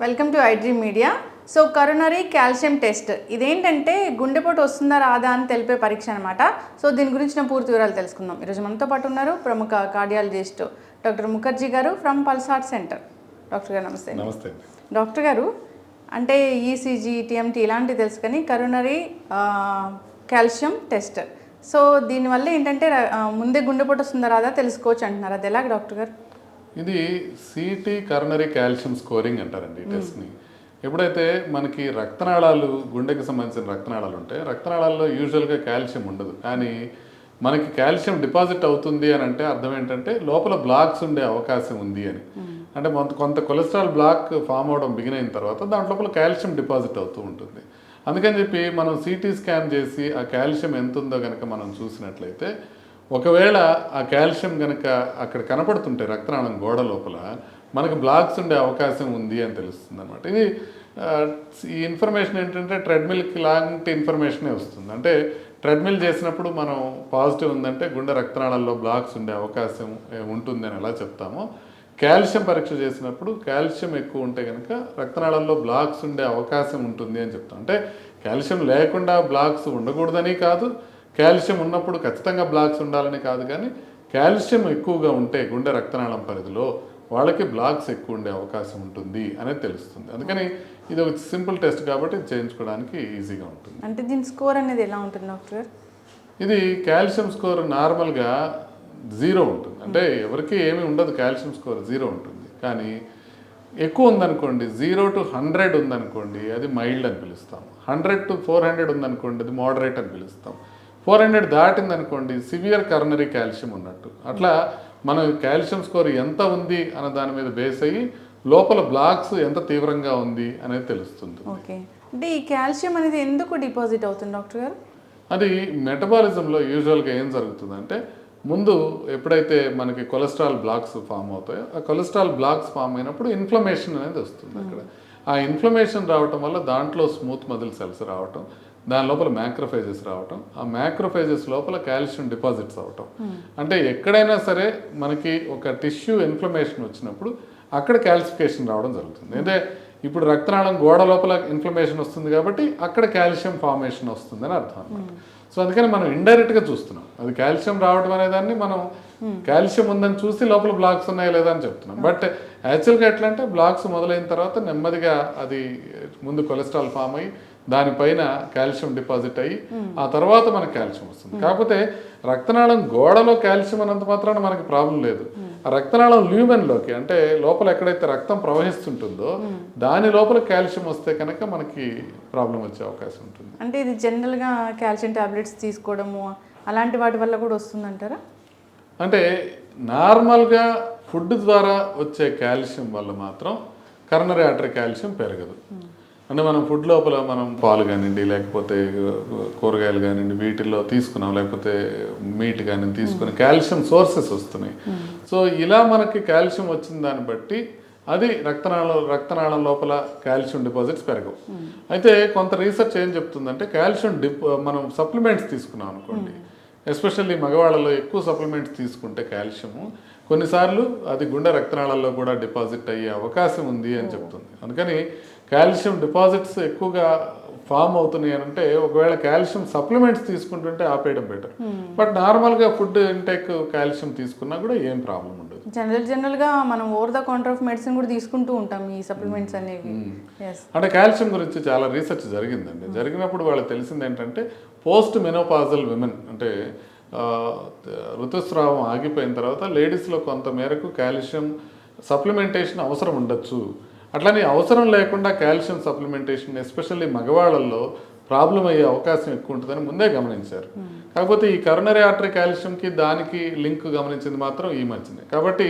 Welcome to iDream media. So coronary calcium test ఇదేంటంటే గుండెపోటు వస్తుందా రాదా అని తెలిపే పరీక్ష అనమాట. సో దీని గురించిన పూర్తి వివరాలు తెలుసుకుందాం. ఈరోజు మనతో పాటు ఉన్నారు ప్రముఖ కార్డియాలజిస్ట్ డాక్టర్ ముఖర్జీ గారు from pulse heart center. Doctor గారు నమస్తే. నమస్తే. డాక్టర్ గారు, అంటే ఈసీజీ టీఎంటీ ఇలాంటివి తెలుసు, కానీ కరోనరీ కాల్షియం టెస్ట్, సో దీనివల్ల ఏంటంటే ముందే గుండెపోటు వస్తుందా రాదా తెలుసుకోవచ్చు అంటున్నారు. అది ఎలాగ డాక్టర్ గారు? ఇది సిటీ కరోనరీ కాల్షియం స్కోరింగ్ అంటారండి ఈ టెస్ట్ని. ఎప్పుడైతే మనకి రక్తనాళాలు, గుండెకి సంబంధించిన రక్తనాళాలు ఉంటాయి, రక్తనాళాల్లో యూజువల్గా కాల్షియం ఉండదు, కానీ మనకి కాల్షియం డిపాజిట్ అవుతుంది అని అంటే అర్థం ఏంటంటే లోపల బ్లాక్స్ ఉండే అవకాశం ఉంది అని. అంటే కొంత కొలెస్ట్రాల్ బ్లాక్ ఫామ్ అవడం బిగిన్ అయిన తర్వాత దాంట్ లోపల కాల్షియం డిపాజిట్ అవుతూ ఉంటుంది. అందుకని చెప్పి మనం సిటీ స్కాన్ చేసి ఆ కాల్షియం ఎంత ఉందో కనుక మనం చూసినట్లయితే, ఒకవేళ ఆ కాల్షియం కనుక అక్కడ కనపడుతుంటే రక్తనాళం గోడ లోపల మనకు బ్లాక్స్ ఉండే అవకాశం ఉంది అని తెలుస్తుంది అనమాట. ఇది ఈ ఇన్ఫర్మేషన్ ఏంటంటే ట్రెడ్మిల్కి లాంటి ఇన్ఫర్మేషనే వస్తుంది. అంటే ట్రెడ్మిల్ చేసినప్పుడు మనం పాజిటివ్ ఉందంటే గుండె రక్తనాళాల్లో బ్లాక్స్ ఉండే అవకాశం ఉంటుంది అని ఎలా చెప్తామో, కాల్షియం పరీక్ష చేసినప్పుడు కాల్షియం ఎక్కువ ఉంటే కనుక రక్తనాళాల్లో బ్లాక్స్ ఉండే అవకాశం ఉంటుంది అని చెప్తాం. అంటే కాల్షియం లేకుండా బ్లాక్స్ ఉండకూడదని కాదు, కాల్షియం ఉన్నప్పుడు ఖచ్చితంగా బ్లాక్స్ ఉండాలని కాదు, కానీ కాల్షియం ఎక్కువగా ఉంటే గుండె రక్తనాళం పరిధిలో వాళ్ళకి బ్లాక్స్ ఎక్కువ ఉండే అవకాశం ఉంటుంది అనేది తెలుస్తుంది. అందుకని ఇది ఒక సింపుల్ టెస్ట్ కాబట్టి చేయించుకోవడానికి ఈజీగా ఉంటుంది. అంటే దీని స్కోర్ అనేది ఎలా ఉంటుంది డాక్టర్? ఇది కాల్షియం స్కోర్ నార్మల్గా 0 ఉంటుంది. అంటే ఎవరికి ఏమీ ఉండదు, కాల్షియం స్కోర్ 0 ఉంటుంది. కానీ ఎక్కువ ఉందనుకోండి, 0 to 100 ఉందనుకోండి, అది మైల్డ్ అని పిలుస్తాం. 100 to 400 ఉందనుకోండి, అది మోడరేట్ అని పిలుస్తాం. 400 దాటిందనుకోండి సివియర్ కరోనరీ కాల్షియం ఉన్నట్టు. అట్లా మనం కాల్షియం స్కోర్ ఎంత ఉంది అన్న దాని మీద బేస్ అయ్యి లోపల బ్లాక్స్ ఎంత తీవ్రంగా ఉంది అనేది తెలుస్తుంది. ఓకే, అంటే ఈ కాల్షియం అనేది ఎందుకు డిపాజిట్ అవుతుంది డాక్టర్ గారు? అది మెటబాలిజంలో యూజువల్గా ఏం జరుగుతుందంటే, ముందు ఎప్పుడైతే మనకి కొలెస్ట్రాల్ బ్లాక్స్ ఫామ్ అవుతాయో, ఆ కొలెస్ట్రాల్ బ్లాక్స్ ఫామ్ అయినప్పుడు ఇన్ఫ్లమేషన్ అనేది వస్తుంది అక్కడ. ఆ ఇన్ఫ్లమేషన్ రావటం వల్ల దాంట్లో స్మూత్ మజిల్ సెల్స్ రావటం, దాని లోపల మ్యాక్రోఫేజెస్ రావటం, ఆ మ్యాక్రోఫేజెస్ లోపల కాల్షియం డిపాజిట్స్ అవటం. అంటే ఎక్కడైనా సరే మనకి ఒక టిష్యూ ఇన్ఫ్లమేషన్ వచ్చినప్పుడు అక్కడ కాల్సిఫికేషన్ రావడం జరుగుతుంది. అంటే ఇప్పుడు రక్తనాళం గోడ లోపల ఇన్ఫ్లమేషన్ వస్తుంది కాబట్టి అక్కడ కాల్షియం ఫార్మేషన్ వస్తుందని అర్థం అనమాట. సో అందుకని మనం ఇండైరెక్ట్గా చూస్తున్నాం, అది కాల్షియం రావడం అనేదాన్ని మనం కాల్షియం ఉందని చూసి లోపల బ్లాక్స్ ఉన్నాయా లేదా అని చెప్తున్నాం. బట్ యాక్చువల్గా ఎట్లా అంటే బ్లాక్స్ మొదలైన తర్వాత నెమ్మదిగా అది ముందు కొలెస్ట్రాల్ ఫామ్ అయ్యి దానిపైన కాల్షియం డిపాజిట్ అయ్యి ఆ తర్వాత మనకు కాల్షియం వస్తుంది. కాకపోతే రక్తనాళం గోడలో కాల్షియం అన్నంత మాత్రాన మనకి ప్రాబ్లం లేదు. ఆ రక్తనాళం ల్యూమెన్లోకి, అంటే లోపల ఎక్కడైతే రక్తం ప్రవహిస్తుంటుందో దాని లోపల కాల్షియం వస్తే కనుక మనకి ప్రాబ్లం వచ్చే అవకాశం ఉంటుంది. అంటే ఇది జనరల్గా కాల్షియం టాబ్లెట్స్ తీసుకోవడము అలాంటి వాటి వల్ల కూడా వస్తుందంటారా? అంటే నార్మల్గా ఫుడ్ ద్వారా వచ్చే కాల్షియం వల్ల మాత్రం కరోనరీ ఆర్టరీ కాల్షియం పెరగదు. అంటే మనం ఫుడ్ లోపల మనం పాలు కానివ్వండి, లేకపోతే కూరగాయలు కానివ్వండి, వీటిల్లో తీసుకున్నాం, లేకపోతే మీట్ కానీ తీసుకుని కాల్షియం సోర్సెస్ వస్తున్నాయి. సో ఇలా మనకి కాల్షియం వచ్చిన దాన్ని బట్టి అది రక్తనాళం లోపల కాల్షియం డిపాజిట్స్ పెరగవు. అయితే కొంత రీసెర్చ్ ఏం చెప్తుందంటే, కాల్షియం మనం సప్లిమెంట్స్ తీసుకున్నాం అనుకోండి, ఎస్పెషల్లీ మగవాళ్ళలో ఎక్కువ సప్లిమెంట్స్ తీసుకుంటే కాల్షియము కొన్నిసార్లు అది గుండె రక్తనాళాల్లో కూడా డిపాజిట్ అయ్యే అవకాశం ఉంది అని చెప్తుంది. అందుకని కాల్షియం డిపాజిట్స్ ఎక్కువగా ఫామ్ అవుతున్నాయి అని అంటే ఒకవేళ కాల్షియం సప్లిమెంట్స్ తీసుకుంటుంటే ఆపేయడం బెటర్. బట్ నార్మల్గా ఫుడ్ ఇంటేక్ కాల్షియం తీసుకున్నా కూడా ఏం ప్రాబ్లం ఉండదు. జనరల్గా మనం over the counter of medicine కూడా తీసుకుంటూ ఉంటాం ఈ సప్లిమెంట్స్ అనేవి. అంటే కాల్షియం గురించి చాలా రీసెర్చ్ జరిగిందండి. జరిగినప్పుడు వాళ్ళకి తెలిసింది ఏంటంటే, పోస్ట్ మెనోపాజల్ విమెన్, అంటే ఋతుస్రావం ఆగిపోయిన తర్వాత లేడీస్లో కొంత మేరకు కాల్షియం సప్లిమెంటేషన్ అవసరం ఉండొచ్చు. అట్లని అవసరం లేకుండా కాల్షియం సప్లిమెంటేషన్ ఎస్పెషల్లీ మగవాళ్ళల్లో ప్రాబ్లం అయ్యే అవకాశం ఎక్కువ ఉంటుందని ముందే గమనించారు. కాకపోతే ఈ కరోనరీ ఆర్టరీ కాల్షియంకి దానికి లింక్ గమనించింది మాత్రం ఈ మధ్యనే. కాబట్టి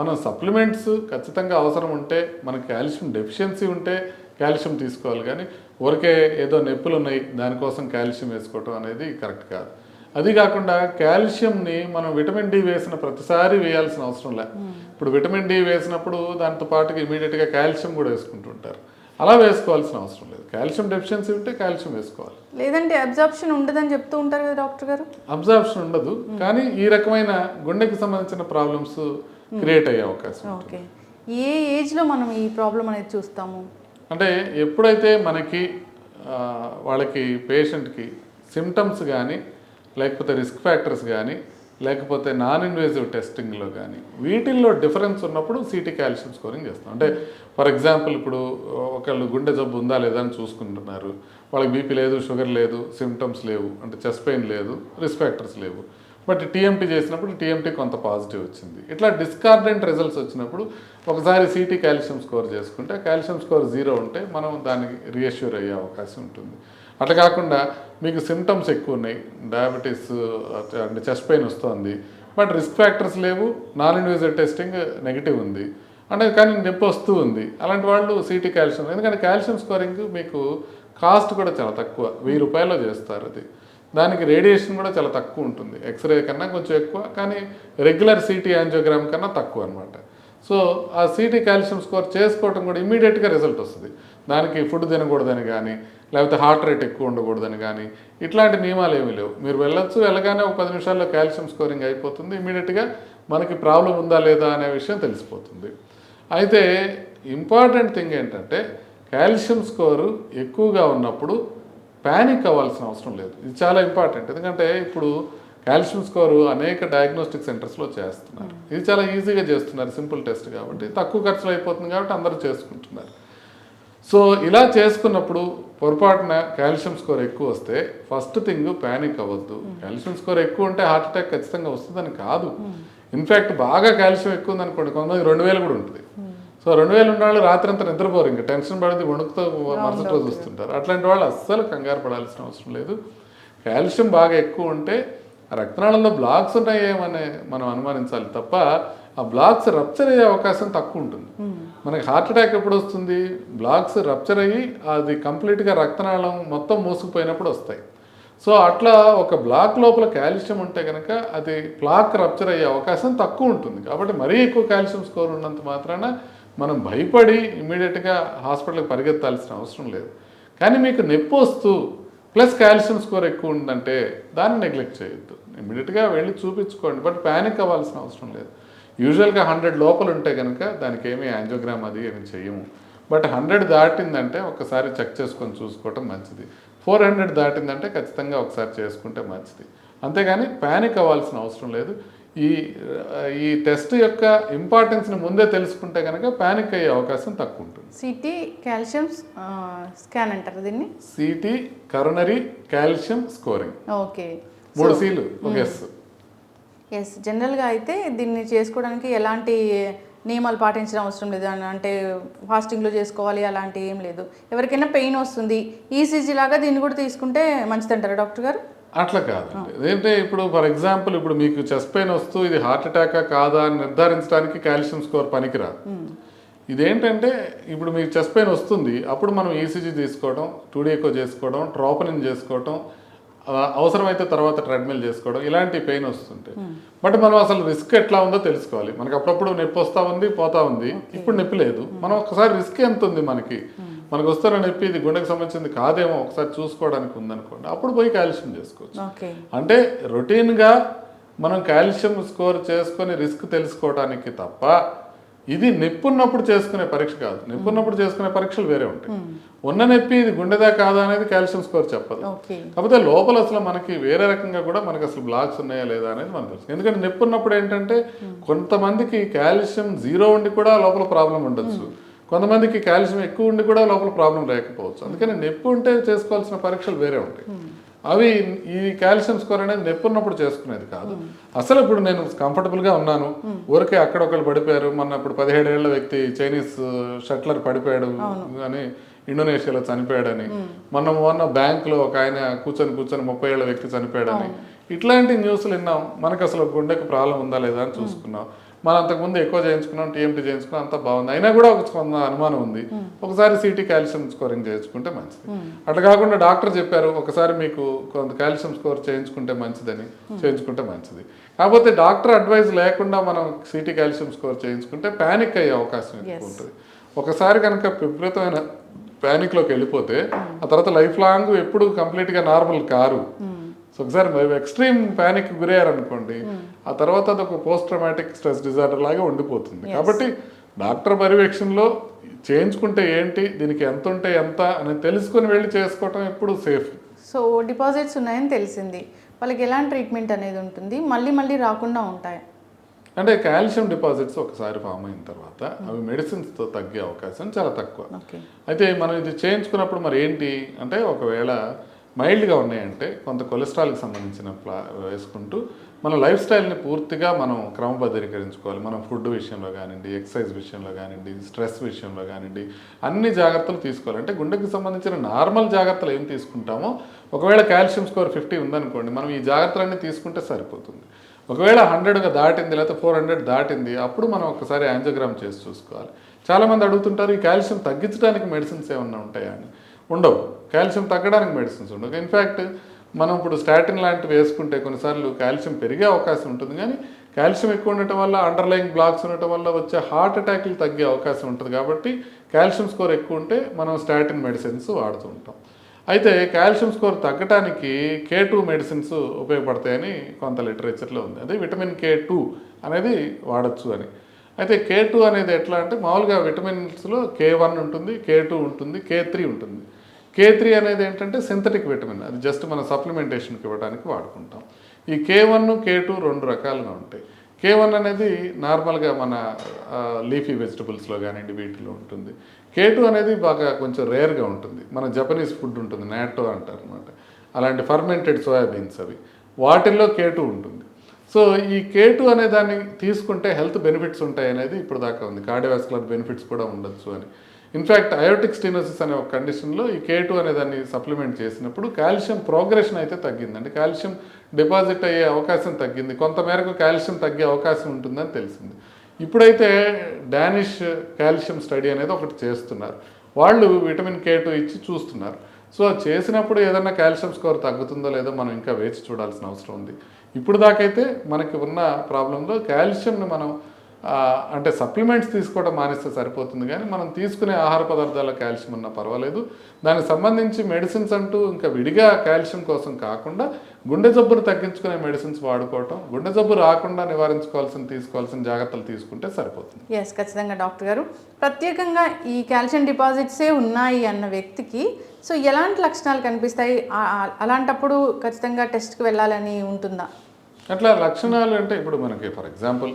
మనం సప్లిమెంట్స్ ఖచ్చితంగా అవసరం ఉంటే, మనకి కాల్షియం డెఫిషియన్సీ ఉంటే కాల్షియం తీసుకోవాలి, కానీ ఊరికే ఏదో నొప్పులు ఉన్నాయి దానికోసం కాల్షియం వేసుకోవటం అనేది కరెక్ట్ కాదు. అది కాకుండా కాల్షియంని మనం విటమిన్ డి వేసిన ప్రతిసారి వేయాల్సిన అవసరం లేదు. ఇప్పుడు విటమిన్ డి వేసినప్పుడు దాంతో పాటుగా ఇమీడియట్గా కాల్షియం కూడా వేసుకుంటుంటారు. అలా వేసుకోవాల్సిన అవసరం లేదు. కాల్షియం డెఫిషియన్సీ ఉంటే కాల్షియం వేసుకోవాలి, లేదంటే అబ్జార్ప్షన్ ఉండదని చెప్తూ ఉంటారు కదా డాక్టర్ గారు. అబ్జార్ప్షన్ ఉండదు, కానీ ఈ రకమైన గుండెకి సంబంధించిన ప్రాబ్లమ్స్ క్రియేట్ అయ్యే అవకాశం. ఓకే, ఏ ఏజ్లో మనం ఈ ప్రాబ్లం అనేది చూస్తాము? అంటే ఎప్పుడైతే మనకి వాళ్ళకి పేషెంట్కి సిమ్టమ్స్ కానీ లేకపోతే రిస్క్ ఫ్యాక్టర్స్ కానీ లేకపోతే నాన్ ఇన్వేజివ్ టెస్టింగ్లో కానీ వీటిల్లో డిఫరెన్స్ ఉన్నప్పుడు సిటీ కాల్షియం స్కోరింగ్ చేస్తాం. అంటే ఫర్ ఎగ్జాంపుల్ ఇప్పుడు ఒకళ్ళు గుండె జబ్బు ఉందా లేదా అని చూసుకుంటున్నారు, వాళ్ళకి బీపీ లేదు, షుగర్ లేదు, సిమ్టమ్స్ లేవు, అంటే చెస్ట్ పెయిన్ లేదు, రిస్క్ ఫ్యాక్టర్స్ లేవు, బట్ టీఎంటీ చేసినప్పుడు టీఎంటీ కొంత పాజిటివ్ వచ్చింది. ఇట్లా డిస్కార్డెంట్ రిజల్ట్స్ వచ్చినప్పుడు ఒకసారి సిటీ కాల్షియం స్కోర్ చేసుకుంటే కాల్షియం స్కోర్ 0 ఉంటే మనం దానికి రీఅష్యూర్ అయ్యే అవకాశం ఉంటుంది. అట్లా కాకుండా మీకు సిమ్టమ్స్ ఎక్కువ ఉన్నాయి, డయాబెటీస్ అంటే చెస్ట్ పెయిన్ వస్తుంది, బట్ రిస్క్ ఫ్యాక్టర్స్ లేవు, నాన్ ఇన్వేజివ్ టెస్టింగ్ నెగిటివ్ ఉంది అంటే కానీ నొప్పి వస్తూ ఉంది, అలాంటి వాళ్ళు సిటీ కాల్షియం. ఎందుకంటే కాల్షియం స్కోరింగ్ మీకు కాస్ట్ కూడా చాలా తక్కువ, 1000 రూపాయల్లో చేస్తారు. అది దానికి రేడియేషన్ కూడా చాలా తక్కువ ఉంటుంది, ఎక్స్రే కన్నా కొంచెం ఎక్కువ, కానీ రెగ్యులర్ సిటీ యాంజియోగ్రామ్ కన్నా తక్కువ అనమాట. సో ఆ సిటీ కాల్షియం స్కోర్ చేసుకోవడం కూడా ఇమీడియట్గా రిజల్ట్ వస్తుంది. దానికి ఫుడ్ తినకూడదని కానీ లేకపోతే హార్ట్ రేట్ ఎక్కువ ఉండకూడదని కానీ ఇట్లాంటి నియమాలు ఏమీ లేవు. మీరు వెళ్ళగానే ఒక 10 నిమిషాల్లో కాల్షియం స్కోరింగ్ అయిపోతుంది, ఇమీడియట్గా మనకి ప్రాబ్లం ఉందా లేదా అనే విషయం తెలిసిపోతుంది. అయితే ఇంపార్టెంట్ థింగ్ ఏంటంటే కాల్షియం స్కోరు ఎక్కువగా ఉన్నప్పుడు ప్యానిక్ అవ్వాల్సిన అవసరం లేదు. ఇది చాలా ఇంపార్టెంట్. ఎందుకంటే ఇప్పుడు కాల్షియం స్కోరు అనేక డయాగ్నోస్టిక్ సెంటర్స్లో చేస్తున్నారు. ఇది చాలా ఈజీగా చేస్తున్నారు, సింపుల్ టెస్ట్ కాబట్టి, తక్కువ ఖర్చులో అయిపోతుంది కాబట్టి అందరూ చేసుకుంటున్నారు. సో ఇలా చేసుకున్నప్పుడు పొరపాటున కాల్షియం స్కోర్ ఎక్కువ వస్తే ఫస్ట్ థింగ్ ప్యానిక్ అవ్వద్దు. కాల్షియం స్కోర్ ఎక్కువ ఉంటే హార్ట్ అటాక్ ఖచ్చితంగా వస్తుందని కాదు. ఇన్ఫ్యాక్ట్ బాగా కాల్షియం ఎక్కువ ఉందనుకోండి, కొంతమంది 2000 కూడా ఉంటుంది. సో 2000 ఉన్న వాళ్ళు రాత్రి అంతా నిద్రపోరు, ఇంకా టెన్షన్ పడితే వణుకుతో మరుసటి రోజు వస్తుంటారు. అట్లాంటి వాళ్ళు అస్సలు కంగారు పడాల్సిన అవసరం లేదు. కాల్షియం బాగా ఎక్కువ ఉంటే రక్తనాళంలో బ్లాక్స్ ఉన్నాయేమని మనం అనుమానించాలి తప్ప ఆ బ్లాక్స్ రప్చర్ అయ్యే అవకాశం తక్కువ ఉంటుంది. మనకి హార్ట్ అటాక్ ఎప్పుడు వస్తుంది? బ్లాక్స్ రప్చర్ అయ్యి అది కంప్లీట్గా రక్తనాళం మొత్తం మూసుకుపోయినప్పుడు వస్తాయి. సో అట్లా ఒక బ్లాక్ లోపల కాల్షియం ఉంటే కనుక అది ప్లాక్ రప్చర్ అయ్యే అవకాశం తక్కువ ఉంటుంది. కాబట్టి మరీ ఎక్కువ కాల్షియం స్కోర్ ఉన్నంత మాత్రాన మనం భయపడి ఇమీడియట్గా హాస్పిటల్కి పరిగెత్తాల్సిన అవసరం లేదు. కానీ మీకు నొప్పి వస్తూ ప్లస్ కాల్షియం స్కోర్ ఎక్కువ ఉందంటే దాన్ని నెగ్లెక్ట్ చేయొద్దు, ఇమీడియట్గా వెళ్ళి చూపించుకోండి. బట్ ప్యానిక్ అవ్వాల్సిన అవసరం లేదు. యూజువల్గా 100 లోపల ఉంటే కనుక దానికి ఏమీ యాంజియోగ్రామ్ అది ఏమి చేయము. బట్ 100 దాటిందంటే ఒకసారి చెక్ చేసుకొని చూసుకోవటం మంచిది. 400 దాటిందంటే ఖచ్చితంగా ఒకసారి చేసుకుంటే మంచిది. అంతేగాని ప్యానిక్ అవ్వాల్సిన అవసరం లేదు. ఈ టెస్ట్ యొక్క ఇంపార్టెన్స్ని ముందే తెలుసుకుంటే కనుక ప్యానిక్ అయ్యే అవకాశం తక్కువ ఉంటుంది. సిటీ కాల్షియం స్కాన్ అంటారు దీన్ని, city coronary calcium scoring. Okay, 3 Cలు ఒక ఎస్. ఎస్, జనరల్గా అయితే దీన్ని చేసుకోవడానికి ఎలాంటి నియమాలు పాటించడం అవసరం లేదు. అంటే ఫాస్టింగ్లో చేసుకోవాలి అలాంటి ఏం లేదు. ఎవరికైనా పెయిన్ వస్తుంది, ఈసీజీ లాగా దీన్ని కూడా తీసుకుంటే మంచిదంటారా డాక్టర్ గారు? అట్లా కాదండి. ఏంటంటే ఇప్పుడు ఫర్ ఎగ్జాంపుల్ ఇప్పుడు మీకు చెస్ట్ పెయిన్ వస్తూ ఇది హార్ట్ అటాకా కాదా అని నిర్ధారించడానికి కాల్షియం స్కోర్ పనికిరాదు. ఇదేంటంటే ఇప్పుడు మీకు చెస్ట్ పెయిన్ వస్తుంది, అప్పుడు మనం ఈసీజీ తీసుకోవడం, 2D ఎకో చేసుకోవడం, ట్రోపనిన్ చేసుకోవడం, అవసరమైతే తర్వాత ట్రెడ్మిల్ చేసుకోవడం, ఇలాంటి పెయిన్ వస్తుంటాయి. బట్ మనం అసలు రిస్క్ ఎట్లా ఉందో తెలుసుకోవాలి. మనకు అప్పుడప్పుడు నొప్పి వస్తూ ఉంది, పోతా ఉంది, ఇప్పుడు నొప్పి లేదు. మనం ఒకసారి రిస్క్ ఎంత ఉంది మనకు వస్తున్న నొప్పి ఇది గుండెకి సంబంధించింది కాదేమో ఒకసారి చూసుకోవడానికి ఉందనుకోండి, అప్పుడు పోయి కాల్షియం చేసుకోవచ్చు. అంటే రొటీన్గా మనం కాల్షియం స్కోర్ చేసుకొని రిస్క్ తెలుసుకోవడానికి తప్ప ఇది నొప్పి ఉన్నప్పుడు చేసుకునే పరీక్ష కాదు. నొప్పి ఉన్నప్పుడు చేసుకునే పరీక్షలు వేరే ఉంటాయి. ఉన్న నొప్పి ఇది గుండెదా కాదా అనేది కాల్షియం స్కోర్ చెప్పదు. కాకపోతే లోపల అసలు మనకి వేరే రకంగా కూడా మనకి అసలు బ్లాక్స్ ఉన్నాయా లేదా అనేది మనకు తెలుసు. ఎందుకంటే నొప్పి ఉన్నప్పుడు ఏంటంటే కొంతమందికి కాల్షియం 0 ఉండి కూడా లోపల ప్రాబ్లం ఉండొచ్చు, కొంతమందికి కాల్షియం ఎక్కువ ఉండి కూడా లోపల ప్రాబ్లం లేకపోవచ్చు. అందుకని నొప్పి ఉంటే చేసుకోవాల్సిన పరీక్షలు వేరే ఉంటాయి. అవి ఈ కాల్షియం స్కోర్ అనేది నొప్పి ఉన్నప్పుడు చేసుకునేది కాదు. అసలు ఇప్పుడు నేను కంఫర్టబుల్గా ఉన్నాను, ఊరికే అక్కడొకళ్ళు పడిపోయారు. మొన్న ఇప్పుడు 17 ఏళ్ల వ్యక్తి చైనీస్ షట్లర్ పడిపోయాడు అని ఇండోనేషియాలో చనిపోయాడని, మొన్న బ్యాంకులో ఒక ఆయన కూర్చొని 30 ఏళ్ల వ్యక్తి చనిపోయాడని, ఇట్లాంటి న్యూస్లు విన్నాం. మనకు అసలు గుండెకు ప్రాబ్లం ఉందా లేదా అని చూసుకున్నాం. మనం అంతకుముందు ఎక్కువ చేయించుకున్నాం, టీఎంటీ చేయించుకున్నాం, అంతా బాగుంది. అయినా కూడా ఒక కొంత అనుమానం ఉంది, ఒకసారి సిటీ కాల్షియం స్కోరింగ్ చేయించుకుంటే మంచిది. అట్లా కాకుండా డాక్టర్ చెప్పారు ఒకసారి మీకు కొంత కాల్షియం స్కోర్ చేయించుకుంటే మంచిదని, చేయించుకుంటే మంచిది. కాకపోతే డాక్టర్ అడ్వైజ్ లేకుండా మనం సిటీ కాల్షియం స్కోర్ చేయించుకుంటే ప్యానిక్ అయ్యే అవకాశం ఎక్కువ ఉంటుంది. ఒకసారి కనుక విపరీతమైన ప్యానిక్లోకి వెళ్ళిపోతే ఆ తర్వాత లైఫ్ లాంగ్ ఎప్పుడు కంప్లీట్గా నార్మల్ కారు. సో ఒకసారి ఎక్స్ట్రీమ్ ప్యానిక్ గురయ్యారనుకోండి, ఆ తర్వాత అది ఒక పోస్ట్ ట్రామాటిక్ స్ట్రెస్ డిజార్డర్ లాగా ఉండిపోతుంది. కాబట్టి డాక్టర్ పర్యవేక్షణలో చేయించుకుంటే ఏంటి, దీనికి ఎంత ఉంటే ఎంత అని తెలుసుకొని వెళ్ళి చేసుకోవటం ఎప్పుడు సేఫ్. సో డిపాజిట్స్ ఉన్నాయని తెలిసింది, వాళ్ళకి ఎలాంటి ట్రీట్మెంట్ అనేది ఉంటుంది, మళ్ళీ మళ్ళీ రాకుండా ఉంటాయి? అంటే కాల్షియం డిపాజిట్స్ ఒకసారి ఫామ్ అయిన తర్వాత అవి మెడిసిన్స్తో తగ్గే అవకాశం చాలా తక్కువ. అయితే మనం ఇది చేయించుకున్నప్పుడు మరి ఏంటి అంటే, ఒకవేళ మైల్డ్గా ఉన్నాయంటే కొంత కొలెస్ట్రాల్కి సంబంధించిన వేసుకుంటూ మన లైఫ్ స్టైల్ని పూర్తిగా మనం క్రమబద్ధీకరించుకోవాలి. మనం ఫుడ్ విషయంలో కానివ్వండి, ఎక్సర్సైజ్ విషయంలో కానివ్వండి, స్ట్రెస్ విషయంలో కానివ్వండి, అన్ని జాగ్రత్తలు తీసుకోవాలి. అంటే గుండెకి సంబంధించిన నార్మల్ జాగ్రత్తలు ఏం తీసుకుంటామో, ఒకవేళ కాల్షియం స్కోర్ 50 ఉందనుకోండి, మనం ఈ జాగ్రత్తలన్నీ తీసుకుంటే సరిపోతుంది. ఒకవేళ 100 దాటింది లేకపోతే 400 దాటింది, అప్పుడు మనం ఒకసారి యాంజియోగ్రామ్ చేసి చూసుకోవాలి. చాలామంది అడుగుతుంటారు, ఈ కాల్షియం తగ్గించడానికి మెడిసిన్స్ ఏమన్నా ఉంటాయా అని. ఉండవు. కాల్షియం తగ్గడానికి మెడిసిన్స్ ఉండవు. ఇన్ఫ్యాక్ట్ మనం ఇప్పుడు స్టాటిన్ లాంటివి వేసుకుంటే కొన్నిసార్లు కాల్షియం పెరిగే అవకాశం ఉంటుంది, కానీ కాల్షియం ఎక్కువ ఉండటం వల్ల, అండర్లైన్ బ్లాక్స్ ఉండటం వల్ల వచ్చే హార్ట్ అటాక్లు తగ్గే అవకాశం ఉంటుంది. కాబట్టి కాల్షియం స్కోర్ ఎక్కువ ఉంటే మనం స్టాటిన్ మెడిసిన్స్ వాడుతూ ఉంటాం. అయితే కాల్షియం స్కోర్ తగ్గడానికి K2 మెడిసిన్స్ ఉపయోగపడతాయని కొంత లిటరేచర్లో ఉంది. అదే విటమిన్ K2 అనేది వాడచ్చు అని. అయితే K2 అనేది ఎట్లా అంటే, మామూలుగా విటమిన్స్లో K1 ఉంటుంది, K2 ఉంటుంది, K3 ఉంటుంది. K3 అనేది ఏంటంటే సింథటిక్ విటమిన్, అది జస్ట్ మన సప్లిమెంటేషన్కి ఇవ్వడానికి వాడుకుంటాం. ఈ K1, K2 2 రకాలుగా ఉంటాయి. K1 అనేది నార్మల్గా మన లీఫీ వెజిటబుల్స్లో కానివ్వండి వీటిలో ఉంటుంది. K2 అనేది బాగా కొంచెం రేర్గా ఉంటుంది. మన జపనీస్ ఫుడ్ ఉంటుంది, నాటో అంటారు అనమాట, అలాంటి ఫర్మెంటెడ్ సోయాబీన్స్ అవి, వాటిల్లో K2 ఉంటుంది. సో ఈ K2 అనే దాన్ని తీసుకుంటే హెల్త్ బెనిఫిట్స్ ఉంటాయి అనేది ఇప్పుడు దాకా ఉంది. కార్డియోవాస్కులర్ బెనిఫిట్స్ కూడా ఉండొచ్చు అని. ఇన్ఫ్యాక్ట్ అయోటిక్ స్టెనోసిస్ అనే ఒక కండిషన్లో ఈ K2 అనే దాన్ని సప్లిమెంట్ చేసినప్పుడు కాల్షియం ప్రోగ్రెషన్ అయితే తగ్గిందండి, కాల్షియం డిపాజిట్ అయ్యే అవకాశం తగ్గింది, కొంతమేరకు కాల్షియం తగ్గే అవకాశం ఉంటుందని తెలిసింది. ఇప్పుడైతే డానిష్ కాల్షియం స్టడీ అనేది ఒకటి చేస్తున్నారు. వాళ్ళు విటమిన్ K2 ఇచ్చి చూస్తున్నారు. సో చేసినప్పుడు ఏదన్నా కాల్షియం స్కోర్ తగ్గుతుందో లేదో మనం ఇంకా వేచి చూడాల్సిన అవసరం ఉంది. ఇప్పుడు దాకైతే మనకి ఉన్న ప్రాబ్లంలో కాల్షియంని మనం అంటే సప్లిమెంట్స్ తీసుకోవడం మానేస్తే సరిపోతుంది, కానీ మనం తీసుకునే ఆహార పదార్థాల్లో కాల్షియం ఉన్నా పర్వాలేదు. దానికి సంబంధించి మెడిసిన్స్ అంటూ ఇంకా విడిగా కాల్షియం కోసం కాకుండా గుండె జబ్బును తగ్గించుకునే మెడిసిన్స్ వాడుకోవటం, గుండె జబ్బు రాకుండా తీసుకోవాల్సిన జాగ్రత్తలు తీసుకుంటే సరిపోతుంది. ఎస్, ఖచ్చితంగా డాక్టర్ గారు. ప్రత్యేకంగా ఈ కాల్షియం డిపాజిట్సే ఉన్నాయి అన్న వ్యక్తికి సో ఎలాంటి లక్షణాలు కనిపిస్తాయి, అలాంటప్పుడు ఖచ్చితంగా టెస్ట్కి వెళ్ళాలని ఉంటుందా? అట్లా లక్షణాలు అంటే, ఇప్పుడు మనకి for example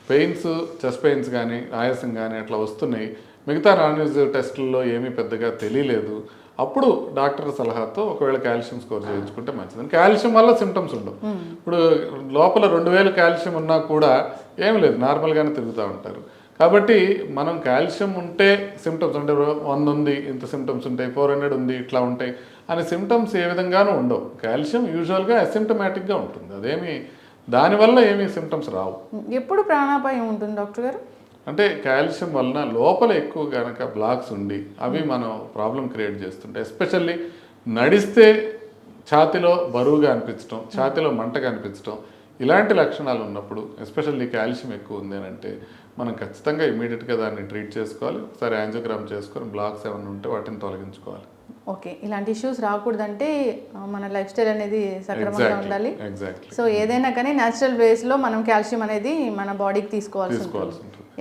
pains, chest pains కానీ, ఆయాసం కానీ అట్లా వస్తున్నాయి, మిగతా నాన్ ఇన్వేజివ్ టెస్టుల్లో ఏమీ పెద్దగా తెలియలేదు, అప్పుడు డాక్టర్ సలహాతో ఒకవేళ కాల్షియం స్కోర్ చేయించుకుంటే మంచిది. కాల్షియం వల్ల సిమ్టమ్స్ ఉండవు. ఇప్పుడు లోపల 2000 కాల్షియం ఉన్నా కూడా ఏమి లేదు, నార్మల్గానే తిరుగుతూ ఉంటారు. కాబట్టి మనం కాల్షియం ఉంటే సిమ్టమ్స్ అంటే 100 ఉంది, ఇంత సిమ్టమ్స్ ఉంటాయి, 400 ఉంది, ఇట్లా ఉంటాయి అనే సిమ్టమ్స్ ఏ విధంగానూ ఉండవు. కాల్షియం యూజువల్గా అసిమ్టమాటిక్గా ఉంటుంది, అదేమి దానివల్ల ఏమీ సిమ్టమ్స్ రావు. ఎప్పుడు ప్రాణాపాయం ఉంటుంది డాక్టర్ గారు? అంటే కాల్షియం వలన లోపల ఎక్కువ కనుక బ్లాక్స్ ఉండి అవి మనం ప్రాబ్లం క్రియేట్ చేస్తుంటాయి. ఎస్పెషల్లీ నడిస్తే ఛాతీలో బరువుగా అనిపించడం, ఛాతీలో మంటగా అనిపించడం, ఇలాంటి లక్షణాలు ఉన్నప్పుడు ఎస్పెషల్లీ కాల్షియం ఎక్కువ ఉంది అని అంటే మనం ఖచ్చితంగా ఇమీడియట్గా దాన్ని ట్రీట్ చేసుకోవాలి. ఒకసారి యాంజియోగ్రామ్ చేసుకొని బ్లాక్స్ ఏమైనా ఉంటే వాటిని తొలగించుకోవాలి. ఓకే, ఇలాంటి ఇష్యూస్ రాకూడదంటే మన లైఫ్ స్టైల్ అనేది సక్రమంగా ఉండాలి. సో ఏదైనా కానీ న్యాచురల్ వేస్లో మనం కాల్షియం అనేది మన బాడీకి తీసుకోవాల్సి ఉంటుంది.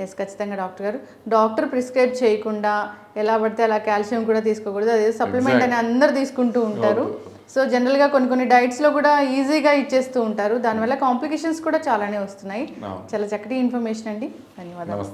ఎస్, ఖచ్చితంగా డాక్టర్ గారు. డాక్టర్ ప్రిస్క్రైబ్ చేయకుండా ఎలా పడితే అలా కాల్షియం కూడా తీసుకోకూడదు, అదే సప్లిమెంట్ అని అందరు తీసుకుంటూ ఉంటారు. సో జనరల్గా కొన్ని డైట్స్లో కూడా ఈజీగా ఇచ్చేస్తూ ఉంటారు, దానివల్ల కాంప్లికేషన్స్ కూడా చాలానే వస్తున్నాయి. చాలా చక్కటి ఇన్ఫర్మేషన్ అండి, ధన్యవాదాలు.